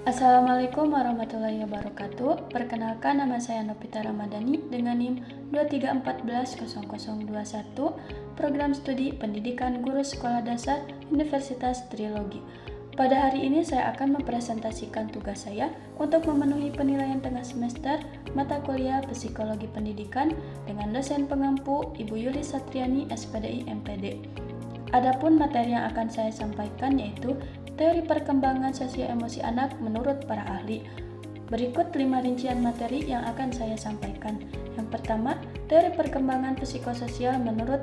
Assalamualaikum warahmatullahi wabarakatuh. Perkenalkan, nama saya Novita Ramadhani dengan NIM 23140021, Program Studi Pendidikan Guru Sekolah Dasar Universitas Trilogi. Pada hari ini saya akan mempresentasikan tugas saya untuk memenuhi penilaian tengah semester mata kuliah Psikologi Pendidikan dengan dosen pengampu Ibu Yuli Satriani, SPDI MPD. Adapun materi yang akan saya sampaikan yaitu teori perkembangan sosio-emosi anak menurut para ahli. Berikut 5 rincian materi yang akan saya sampaikan. Yang pertama, teori perkembangan psikososial menurut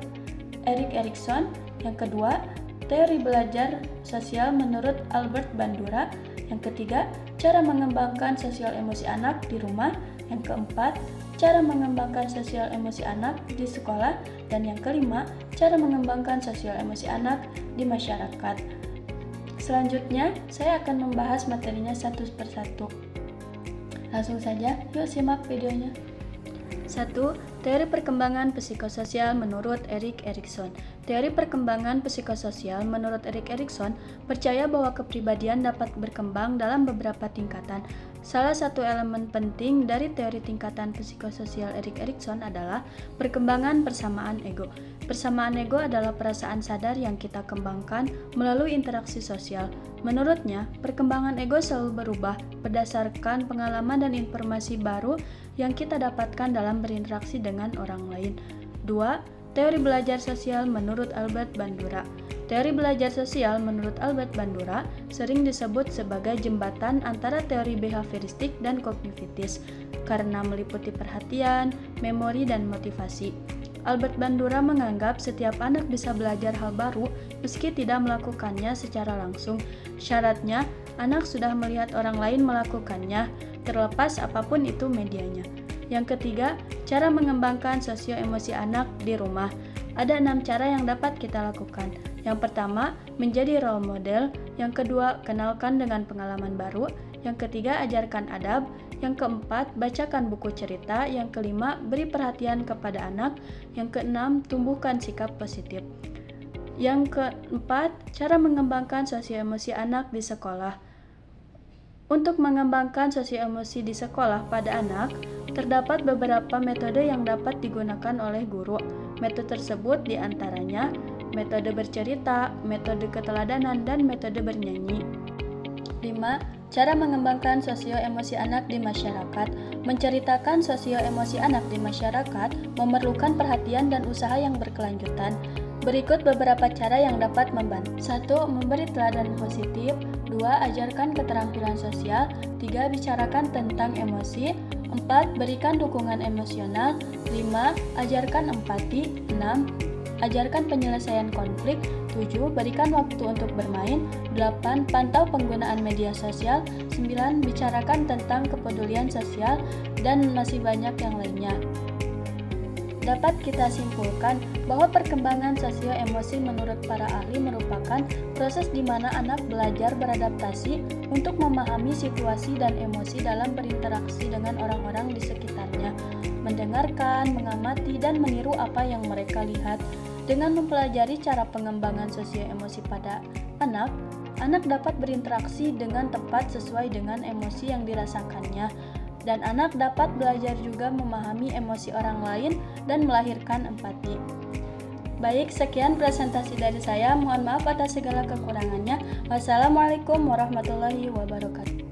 Erik Erikson. Yang kedua, teori belajar sosial menurut Albert Bandura. Yang ketiga, cara mengembangkan sosial emosi anak di rumah. Yang keempat, cara mengembangkan sosial emosi anak di sekolah. Dan yang kelima, cara mengembangkan sosial emosi anak di masyarakat. Selanjutnya, saya akan membahas materinya satu persatu. Langsung saja, yuk simak videonya. 1. Teori perkembangan psikososial menurut Erik Erikson. Teori perkembangan psikososial menurut Erik Erikson percaya bahwa kepribadian dapat berkembang dalam beberapa tingkatan. Salah satu elemen penting dari teori tingkatan psikososial Erik Erikson adalah perkembangan persamaan ego. Persamaan ego adalah perasaan sadar yang kita kembangkan melalui interaksi sosial. Menurutnya, perkembangan ego selalu berubah berdasarkan pengalaman dan informasi baru yang kita dapatkan dalam berinteraksi dengan orang lain. 2. Teori belajar sosial menurut Albert Bandura. Teori belajar sosial menurut Albert Bandura sering disebut sebagai jembatan antara teori behavioristik dan kognitif karena meliputi perhatian, memori, dan motivasi. Albert Bandura menganggap setiap anak bisa belajar hal baru meski tidak melakukannya secara langsung. Syaratnya, anak sudah melihat orang lain melakukannya, terlepas apapun itu medianya. Yang ketiga, cara mengembangkan sosio-emosi anak di rumah. Ada 6 cara yang dapat kita lakukan. Yang pertama, menjadi role model. Yang kedua, kenalkan dengan pengalaman baru. Yang ketiga, ajarkan adab. Yang keempat, bacakan buku cerita. Yang kelima, beri perhatian kepada anak. Yang keenam, tumbuhkan sikap positif. Yang keempat, cara mengembangkan sosio-emosi anak di sekolah. Untuk mengembangkan sosio-emosi di sekolah pada anak, terdapat beberapa metode yang dapat digunakan oleh guru. Metode tersebut diantaranya metode bercerita, metode keteladanan, dan metode bernyanyi. 5. Cara mengembangkan sosio-emosi anak di masyarakat. Menceritakan sosio-emosi anak di masyarakat memerlukan perhatian dan usaha yang berkelanjutan. Berikut beberapa cara yang dapat membantu. 1. Memberi teladan positif. 2. Ajarkan keterampilan sosial. 3. Bicarakan tentang emosi. 4. Berikan dukungan emosional. 5. Ajarkan empati. 6. Ajarkan penyelesaian konflik. 7. Berikan waktu untuk bermain. 8. Pantau penggunaan media sosial. 9. Bicarakan tentang kepedulian sosial. Dan masih banyak yang lainnya. Dapat kita simpulkan bahwa perkembangan sosio-emosi menurut para ahli merupakan proses di mana anak belajar beradaptasi untuk memahami situasi dan emosi dalam berinteraksi dengan orang-orang di sekitarnya, mendengarkan, mengamati, dan meniru apa yang mereka lihat. Dengan mempelajari cara pengembangan sosio-emosi pada anak, anak dapat berinteraksi dengan tepat sesuai dengan emosi yang dirasakannya. Dan anak dapat belajar juga memahami emosi orang lain dan melahirkan empati. Baik, sekian presentasi dari saya. Mohon maaf atas segala kekurangannya. Wassalamualaikum warahmatullahi wabarakatuh.